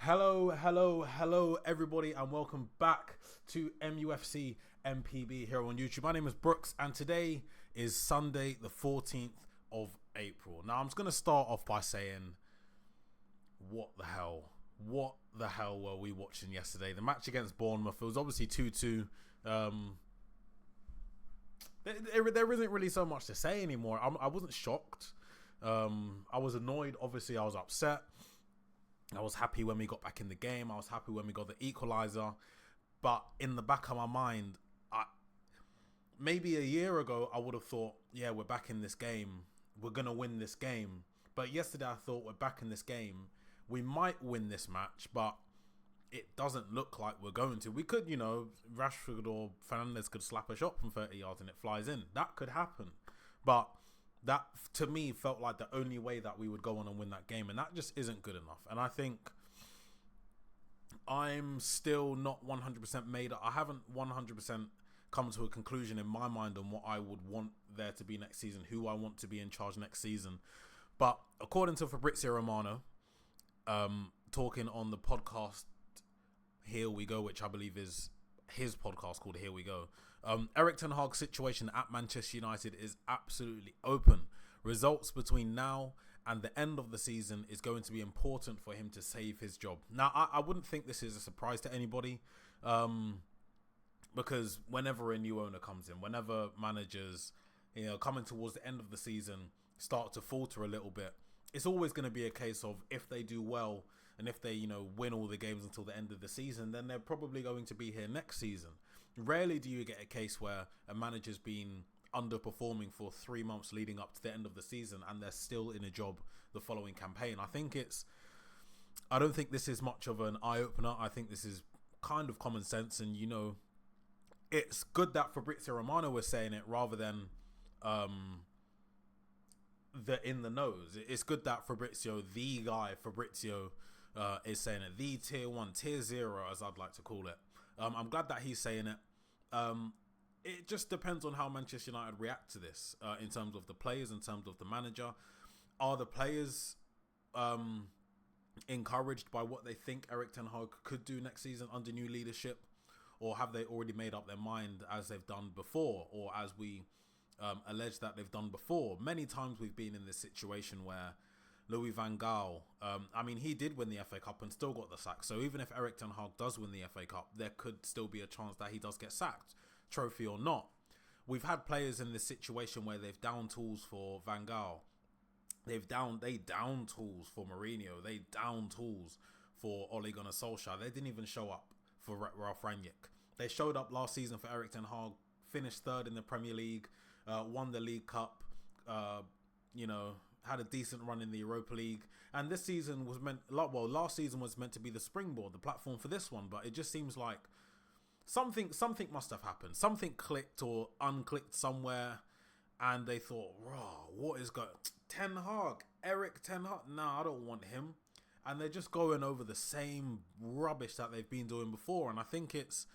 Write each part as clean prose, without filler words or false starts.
Hello, everybody, and welcome back to mufcMPB here on YouTube. My name is Brooks, and today is Sunday, the 14th of April. Now, I'm just going to start off by saying, what the hell were we watching yesterday? The match against Bournemouth, it was obviously 2-2. There isn't really so much to say anymore. I wasn't shocked. I was annoyed. Obviously, I was upset. I was happy when we got back in the game. I was happy when we got the equaliser. But in the back of my mind, maybe a year ago, I would have thought, yeah, we're back in this game. We're going to win this game. But yesterday, I thought we're back in this game. We might win this match, but it doesn't look like we're going to. We could, Rashford or Fernandes could slap a shot from 30 yards and it flies in. That could happen. But that, to me, felt like the only way that we would go on and win that game. And that just isn't good enough. And I think I'm still not 100% made up. I haven't 100% come to a conclusion in my mind on what I would want there to be next season, who I want to be in charge next season. But according to Fabrizio Romano, talking on the podcast Here We Go, which I believe is his podcast called Here We Go, Erik ten Hag's situation at Manchester United is absolutely open. Results between now and the end of the season is going to be important for him to save his job. Now, I wouldn't think this is a surprise to anybody, because whenever a new owner comes in, whenever managers, coming towards the end of the season, start to falter a little bit, it's always going to be a case of if they do well and if they, win all the games until the end of the season, then they're probably going to be here next season. Rarely do you get a case where a manager's been underperforming for 3 months leading up to the end of the season and they're still in a job the following campaign. I don't think this is much of an eye-opener. I think this is kind of common sense, and, it's good that Fabrizio Romano was saying it rather than the in the nose. It's good that Fabrizio, the guy Fabrizio, is saying it, the tier 1, tier 0, as I'd like to call it. I'm glad that he's saying it. It just depends on how Manchester United react to this, in terms of the players, in terms of the manager. Are the players encouraged by what they think Erik ten Hag could do next season under new leadership? Or have they already made up their mind as they've done before, or as we allege that they've done before? Many times we've been in this situation where Louis van Gaal, he did win the FA Cup and still got the sack. So even if Erik ten Hag does win the FA Cup, there could still be a chance that he does get sacked, trophy or not. We've had players in this situation where they've downed tools for Van Gaal. They downed tools for Mourinho. They downed tools for Ole Gunnar Solskjaer. They didn't even show up for Ralf Rangnick. They showed up last season for Erik ten Hag, finished third in the Premier League, won the League Cup, had a decent run in the Europa League. And this season was last season was meant to be the springboard, the platform for this one. But it just seems like something must have happened. Something clicked or unclicked somewhere. And they thought, what is going Ten Hag, Erik ten Hag? Nah, I don't want him. And they're just going over the same rubbish that they've been doing before. And I think it's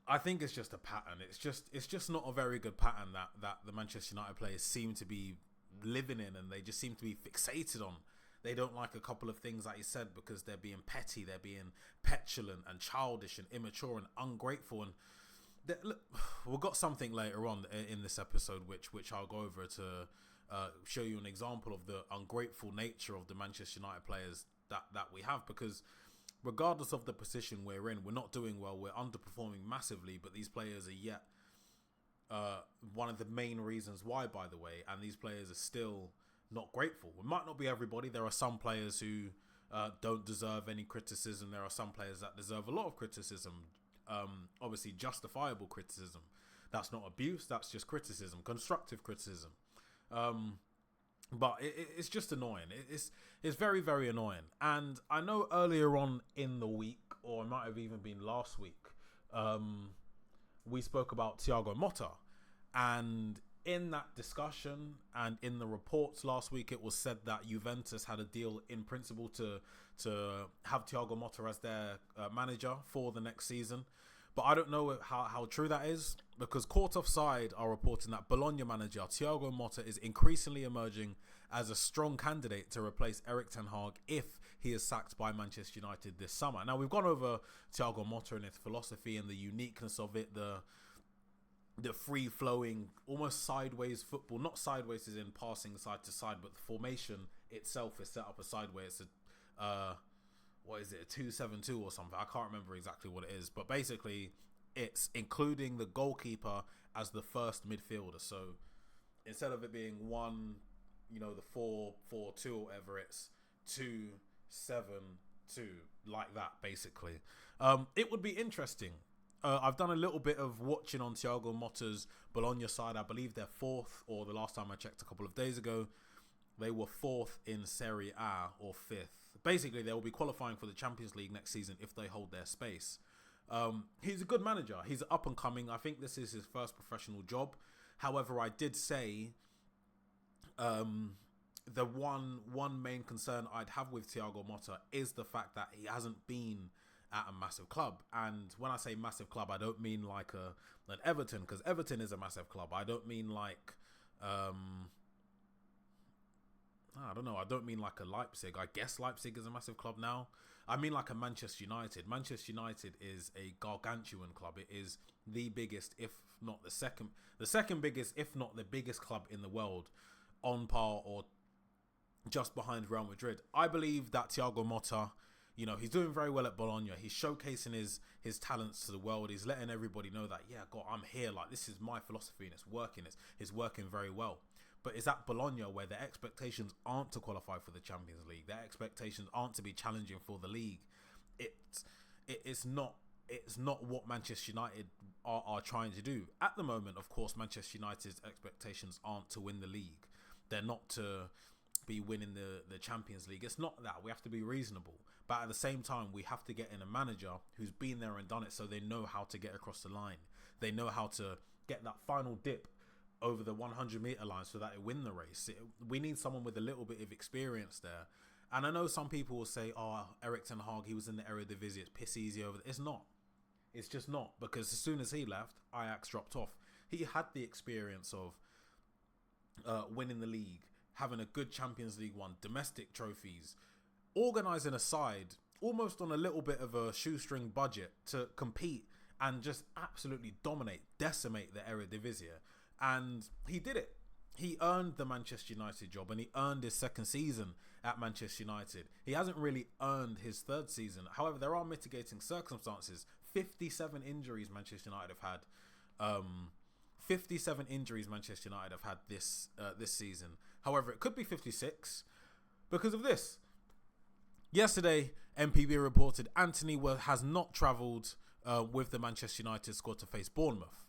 just a pattern. It's just not a very good pattern that the Manchester United players seem to be living in, and they just seem to be fixated on. They don't like a couple of things, like you said, because they're being petty, they're being petulant and childish and immature and ungrateful. And look, we've got something later on in this episode which I'll go over to show you an example of the ungrateful nature of the Manchester United players that we have, because regardless of the position we're in, we're not doing well, we're underperforming massively, but these players are yet one of the main reasons why, by the way, and these players are still not grateful. It might not be everybody. There are some players who don't deserve any criticism. There are some players that deserve a lot of criticism, obviously justifiable criticism. That's not abuse, that's just criticism, constructive criticism. But it's just annoying. It's very, very annoying. And I know earlier on in the week, or it might have even been last week, we spoke about Thiago Motta. And in that discussion and in the reports last week, it was said that Juventus had a deal in principle to have Thiago Motta as their manager for the next season. But I don't know how true that is, because Court Offside are reporting that Bologna manager Thiago Motta is increasingly emerging as a strong candidate to replace Erik ten Hag if he is sacked by Manchester United this summer. Now, we've gone over Thiago Motta and his philosophy and the uniqueness of it, the free-flowing, almost sideways football. Not sideways as in passing side to side, but the formation itself is set up as sideways. It's what is it, a 2-7-2 or something? I can't remember exactly what it is. But basically, it's including the goalkeeper as the first midfielder. So instead of it being one, the 4-4-2 or whatever, it's 2-7-2, like that, basically. It would be interesting. I've done a little bit of watching on Thiago Motta's Bologna side. I believe they're fourth, or the last time I checked a couple of days ago, they were fourth in Serie A, or fifth. Basically, they will be qualifying for the Champions League next season if they hold their space. He's a good manager. He's up and coming. I think this is his first professional job. However, I did say the one main concern I'd have with Thiago Motta is the fact that he hasn't been at a massive club. And when I say massive club, I don't mean like an Everton, because Everton is a massive club. I don't mean like I don't know. I don't mean like a Leipzig. I guess Leipzig is a massive club now. I mean like a Manchester United. Manchester United is a gargantuan club. It is the biggest, if not the second biggest, if not the biggest club in the world, on par or just behind Real Madrid. I believe that Thiago Motta, he's doing very well at Bologna. He's showcasing his talents to the world. He's letting everybody know that, yeah, God, I'm here. Like, this is my philosophy and it's working. It's working very well. But it's at Bologna where their expectations aren't to qualify for the Champions League. Their expectations aren't to be challenging for the league. It's not what Manchester United are trying to do. At the moment, of course, Manchester United's expectations aren't to win the league. They're not to be winning the Champions League. It's not that. We have to be reasonable. But at the same time, we have to get in a manager who's been there and done it, so they know how to get across the line. They know how to get that final dip over the 100-meter line so that they win the race. We need someone with a little bit of experience there. And I know some people will say, Erik ten Hag, he was in the Eredivisie, it's piss easy over there. It's not. It's just not. Because as soon as he left, Ajax dropped off. He had the experience of winning the league, having a good Champions League one, domestic trophies, organising a side almost on a little bit of a shoestring budget to compete and just absolutely dominate, decimate the Eredivisie. And he did it. He earned the Manchester United job and he earned his second season at Manchester United. He hasn't really earned his third season. However, there are mitigating circumstances. 57 injuries Manchester United have had. 57 injuries Manchester United have had this season. However, it could be 56 because of this. Yesterday, MPB reported Antony has not travelled with the Manchester United squad to face Bournemouth.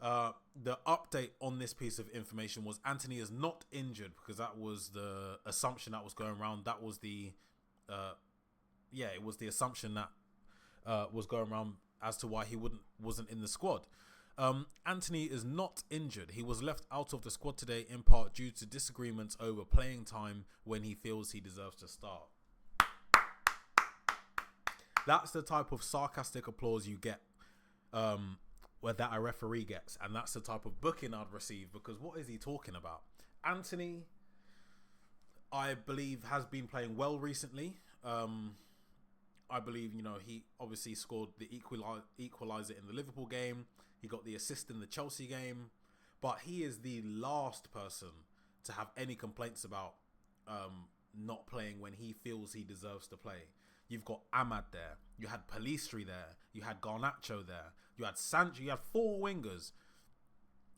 The update on this piece of information was Antony is not injured, because that was the assumption that was going around. That was the it was the assumption that was going around as to why he wasn't in the squad. Antony is not injured. He was left out of the squad today in part due to disagreements over playing time when he feels he deserves to start. That's the type of sarcastic applause you get that a referee gets, and that's the type of booking I'd receive, because what is he talking about? Antony, I believe, has been playing well recently. I believe, he obviously scored the equalizer in the Liverpool game. He got the assist in the Chelsea game. But he is the last person to have any complaints about not playing when he feels he deserves to play. You've got Ahmad there. You had Pellistri there. You had Garnacho there. You had Sancho. You had four wingers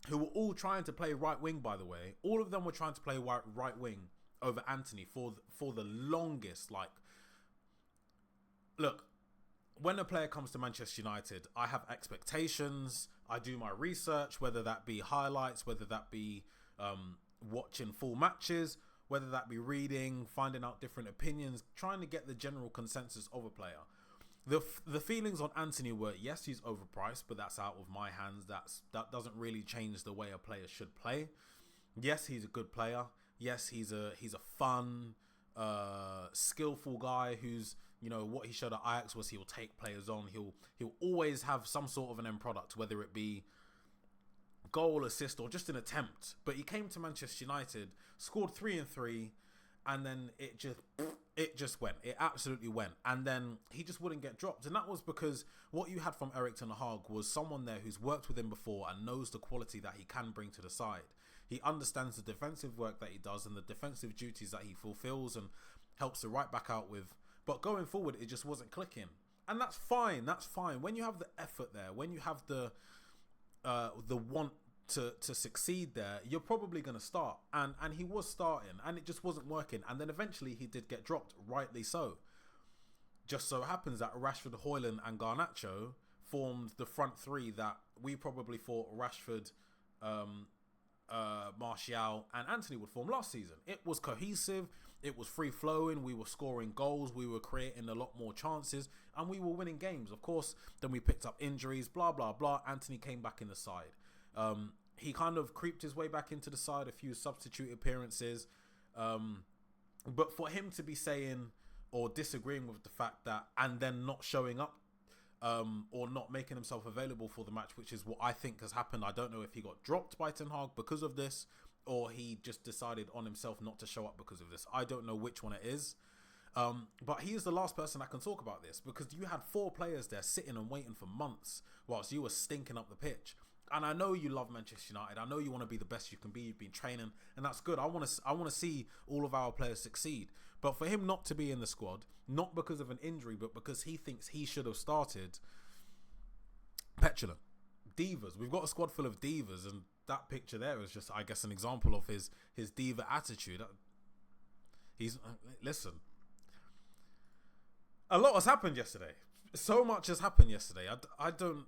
who were all trying to play right wing, by the way. All of them were trying to play right wing over Antony for the longest. Look, when a player comes to Manchester United, I have expectations. I do my research, whether that be highlights, whether that be watching full matches, whether that be reading, finding out different opinions, trying to get the general consensus of a player. The feelings on Antony were, yes, he's overpriced, but that's out of my hands. That doesn't really change the way a player should play. Yes, he's a good player. Yes, he's a fun, skillful guy who's, what he showed at Ajax was he'll take players on. He'll always have some sort of an end product, whether it be goal, assist, or just an attempt. But he came to Manchester United, scored 3 and 3, and then it just went. It absolutely went. And then he just wouldn't get dropped. And that was because what you had from Erik ten Hag was someone there who's worked with him before and knows the quality that he can bring to the side. He understands the defensive work that he does and the defensive duties that he fulfills and helps the right back out with. But going forward, it just wasn't clicking. And that's fine. That's fine. When you have the effort there, when you have the want to succeed there, you're probably going to start. And he was starting and it just wasn't working. And then eventually he did get dropped, rightly so. Just so happens that Rashford, Højlund and Garnacho formed the front three that we probably thought Rashford, Martial and Anthony would form last season. It was cohesive. It was free flowing. We were scoring goals. We were creating a lot more chances and we were winning games. Of course, then we picked up injuries, blah, blah, blah. Anthony came back in the side. He kind of creeped his way back into the side, a few substitute appearances. But for him to be saying or disagreeing with the fact that, and then not showing up, or not making himself available for the match, which is what I think has happened. I don't know if he got dropped by Ten Hag because of this, or he just decided on himself not to show up because of this. I don't know which one it is. But he is the last person that can talk about this, because you had 4 players there sitting and waiting for months whilst you were stinking up the pitch. And I know you love Manchester United. I know you want to be the best you can be. You've been training, and that's good. I want to see all of our players succeed. But for him not to be in the squad, not because of an injury, but because he thinks he should have started, petulant. Divas. We've got a squad full of divas, and that picture there is just, I guess, an example of his diva attitude. Listen. A lot has happened yesterday. So much has happened yesterday. I don't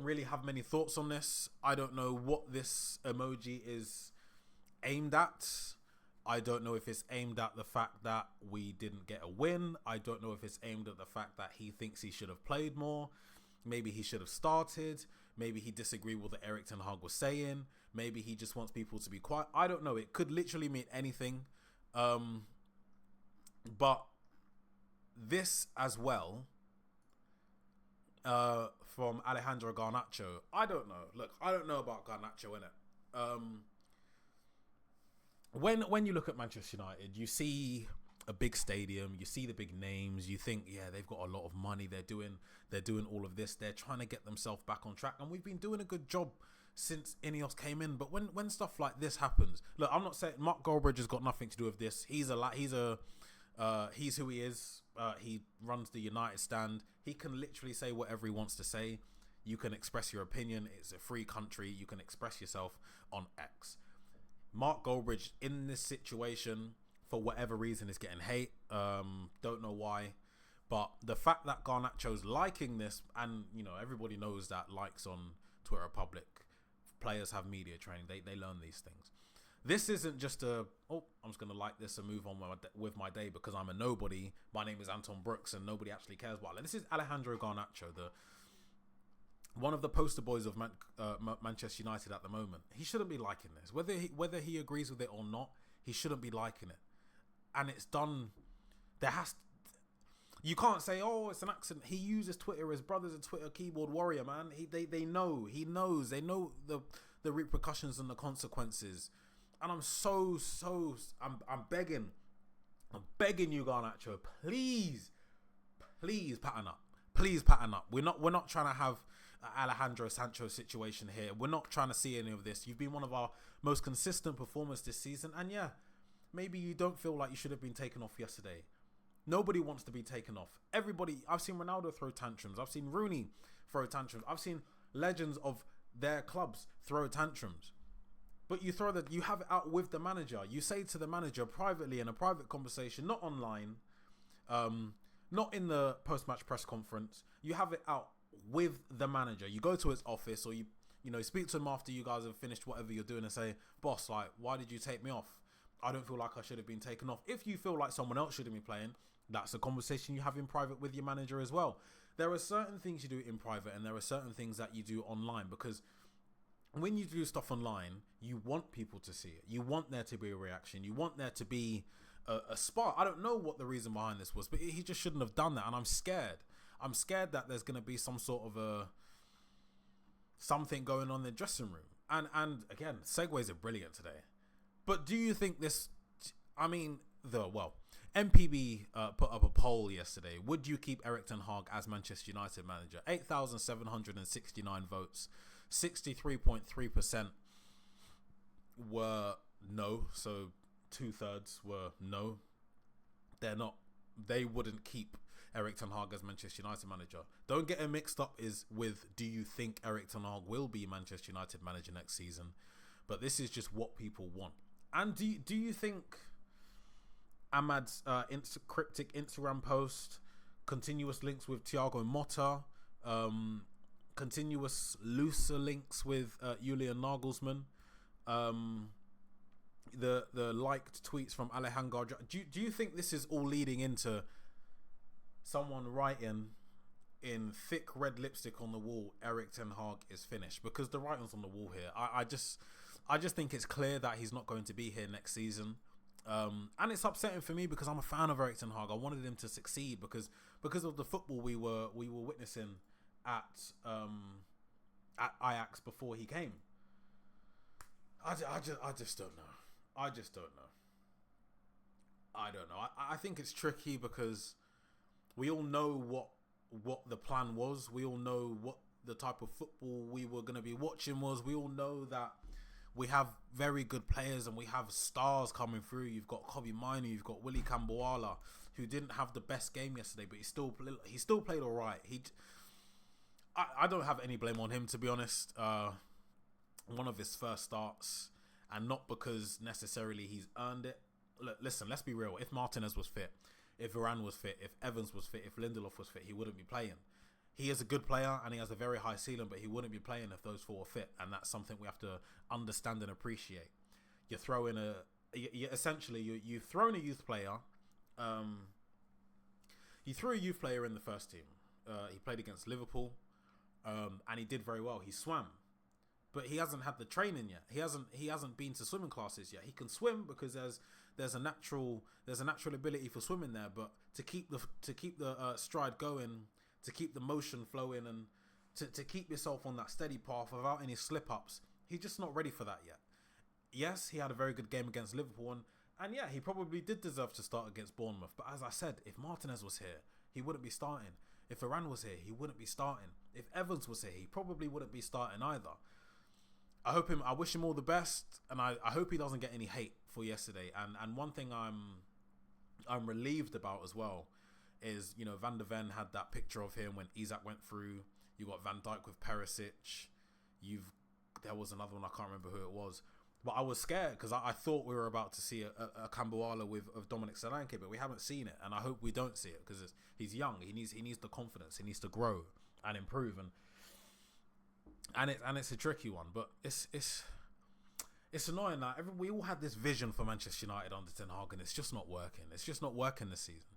really have many thoughts on this. I don't know what this emoji is aimed at. I don't know if it's aimed at the fact that we didn't get a win. I don't know if it's aimed at the fact that he thinks he should have played more. Maybe he should have started. Maybe he disagreed with what Erik ten Hag was saying. Maybe he just wants people to be quiet. I don't know. It could literally mean anything. But this as well, from Alejandro Garnacho, I don't know. Look, I don't know about Garnacho, innit? When you look at Manchester United, you see a big stadium, you see the big names, you think, yeah, they've got a lot of money, they're doing all of this, they're trying to get themselves back on track, and we've been doing a good job since Ineos came in. But when stuff like this happens, look, I'm not saying Mark Goldbridge has got nothing to do with this. He's who he is. He runs the United stand. He can literally say whatever he wants to say. You can express your opinion. It's a free country. You can express yourself on X. Mark Goldbridge in this situation, for whatever reason, is getting hate. Don't know why. But the fact that Garnacho's liking this, and you know, everybody knows that likes on Twitter are public. Players have media training. They learn these things. This isn't just I'm just going to like this and move on with my day because I'm a nobody. My name is Anton Brooks and nobody actually cares about it. This is Alejandro Garnacho, one of the poster boys of Manchester United at the moment. He shouldn't be liking this. Whether he agrees with it or not, he shouldn't be liking it. And it's done. You can't say, oh, it's an accident. He uses Twitter. His brother's a Twitter keyboard warrior, man. They know. He knows. They know the repercussions and the consequences. And I'm I'm begging you, Garnacho, please pattern up. Please pattern up. We're not trying to have Alejandro Sancho situation here. We're not trying to see any of this. You've been one of our most consistent performers this season, and yeah, maybe you don't feel like you should have been taken off yesterday. Nobody wants to be taken off. Everybody. I've seen Ronaldo throw tantrums. I've seen Rooney throw tantrums. I've seen legends of their clubs throw tantrums. But you have it out with the manager. You say to the manager privately in a private conversation, not online, not in the post-match press conference. You have it out with the manager. You go to his office, or you speak to him after you guys have finished whatever you're doing and say, boss, like, why did you take me off? I don't feel like I should have been taken off. If you feel like someone else should have been playing, that's a conversation you have in private with your manager as well. There are certain things you do in private and there are certain things that you do online, because when you do stuff online, you want people to see it. You want there to be a reaction. You want there to be a spark. I don't know what the reason behind this was, but he just shouldn't have done that. And I'm scared. I'm scared that there's going to be some sort of something going on in the dressing room. And again, segues are brilliant today. But do you think this... I mean, MPB put up a poll yesterday. Would you keep Erik ten Hag as Manchester United manager? 8,769 votes. 63.3% were no. So 2/3 were no. They wouldn't keep Erik ten Hag as Manchester United manager. Don't get it mixed up with do you think Erik ten Hag will be Manchester United manager next season? But this is just what people want. And do you think Ahmad's cryptic Instagram post, continuous links with Thiago Motta, continuous looser links with Julian Nagelsmann, the liked tweets from Alejandro, do you think this is all leading into someone writing in thick red lipstick on the wall, Erik ten Hag is finished? Because the writing's on the wall here. I just think it's clear that he's not going to be here next season. And it's upsetting for me because I'm a fan of Erik ten Hag. I wanted him to succeed because of the football we were witnessing at Ajax before he came. I just don't know. I don't know. I think it's tricky because we all know what the plan was. We all know what the type of football we were going to be watching was. We all know that we have very good players and we have stars coming through. You've got Kobe Minu, you've got Willy Kambuala, who didn't have the best game yesterday, but he still played all right. I don't have any blame on him, to be honest. One of his first starts, and not because necessarily he's earned it. Listen, let's be real. If Martinez was fit, if Varane was fit, if Evans was fit, if Lindelof was fit, he wouldn't be playing. He is a good player and he has a very high ceiling, but he wouldn't be playing if those four were fit. And that's something we have to understand and appreciate. You throw in you've thrown a youth player. You threw a youth player in the first team. He played against Liverpool, and he did very well. He swam, but he hasn't had the training yet. He hasn't been to swimming classes yet. He can swim because there's a natural ability for swimming there. But to keep the stride going, to keep the motion flowing, and to keep yourself on that steady path without any slip-ups, he's just not ready for that yet. Yes, he had a very good game against Liverpool, and yeah, he probably did deserve to start against Bournemouth. But as I said, if Martinez was here, he wouldn't be starting. If Varane was here, he wouldn't be starting. If Evans was here, he probably wouldn't be starting either. I wish him all the best, and I hope he doesn't get any hate for yesterday. And one thing I'm relieved about as well is, Van der Ven had that picture of him when Isak went through. You got Van Dijk with Perisic. There was another one, I can't remember who it was. But I was scared because I thought we were about to see a Kambuala of Dominic Solanke, but we haven't seen it, and I hope we don't see it because he's young. He needs the confidence. He needs to grow and improve, and it's a tricky one. But it's annoying that we all had this vision for Manchester United under Ten Hag, and it's just not working. It's just not working this season.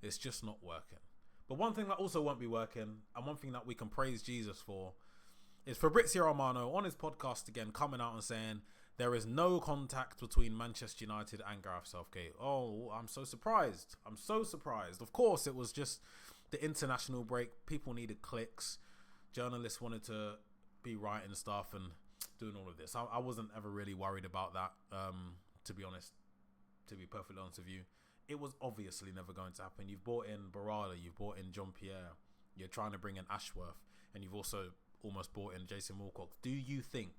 It's just not working. But one thing that also won't be working, and one thing that we can praise Jesus for, is Fabrizio Romano on his podcast again coming out and saying there is no contact between Manchester United and Gareth Southgate. Oh, I'm so surprised. Of course, it was just the international break. People needed clicks. Journalists wanted to be writing stuff and doing all of this. I wasn't ever really worried about that, to be honest, to be perfectly honest with you. It was obviously never going to happen. You've brought in Barada, you've brought in Jean-Pierre, you're trying to bring in Ashworth, and you've also almost brought in Jason Wilcox. Do you think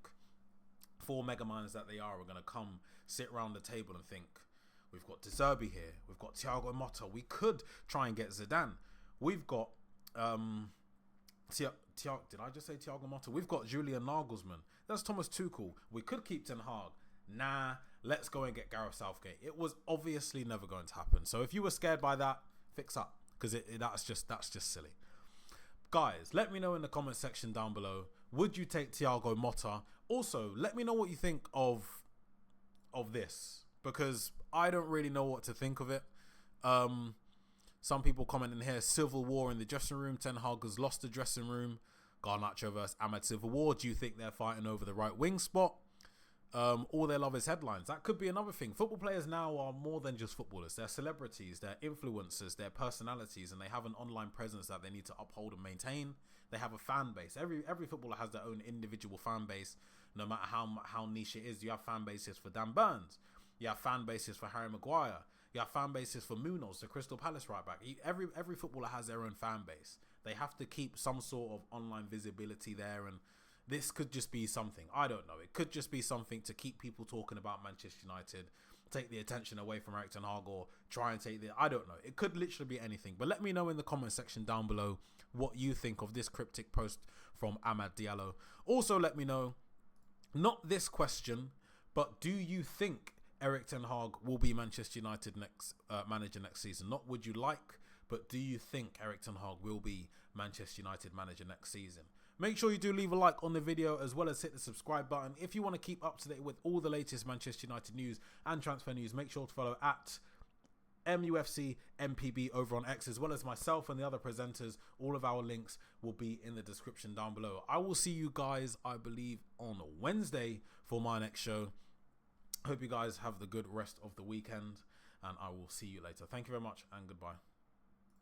4 mega minds that they are going to come sit around the table and think, we've got De Zerbi here, we've got Thiago Motta, we could try and get Zidane, we've got did I just say Thiago Motta? We've got Julian Nagelsmann, that's Thomas Tuchel, we could keep Ten Hag. Nah, let's go and get Gareth Southgate. It was obviously never going to happen. So if you were scared by that, fix up, because that's just silly. Guys, let me know in the comment section down below. Would you take Thiago Motta? Also, let me know what you think of this, because I don't really know what to think of it. Some people commenting here, civil war in the dressing room. Ten Hag has lost the dressing room. Garnacho versus Ahmed civil war. Do you think they're fighting over the right wing spot? All they love is headlines. That could be another thing. Football players now are more than just footballers. They're celebrities, they're influencers, they're personalities, and they have an online presence that they need to uphold and maintain. They have a fan base. Every footballer has their own individual fan base, no matter how niche it is. You have fan bases for Dan Burns. You have fan bases for Harry Maguire. You have fan bases for Munoz, the Crystal Palace right back. Every footballer has their own fan base. They have to keep some sort of online visibility there, and this could just be something. I don't know. It could just be something to keep people talking about Manchester United, take the attention away from Erik ten Hag, or try and take the... I don't know. It could literally be anything. But let me know in the comment section down below what you think of this cryptic post from Amad Diallo. Also, let me know, not this question, but do you think Erik ten Hag will be Manchester United manager next season? Not would you like, but do you think Erik ten Hag will be Manchester United manager next season? Make sure you do leave a like on the video, as well as hit the subscribe button. If you want to keep up to date with all the latest Manchester United news and transfer news, make sure to follow at mufcMPB over on X, as well as myself and the other presenters. All of our links will be in the description down below. I will see you guys, I believe, on Wednesday for my next show. Hope you guys have the good rest of the weekend, and I will see you later. Thank you very much, and goodbye.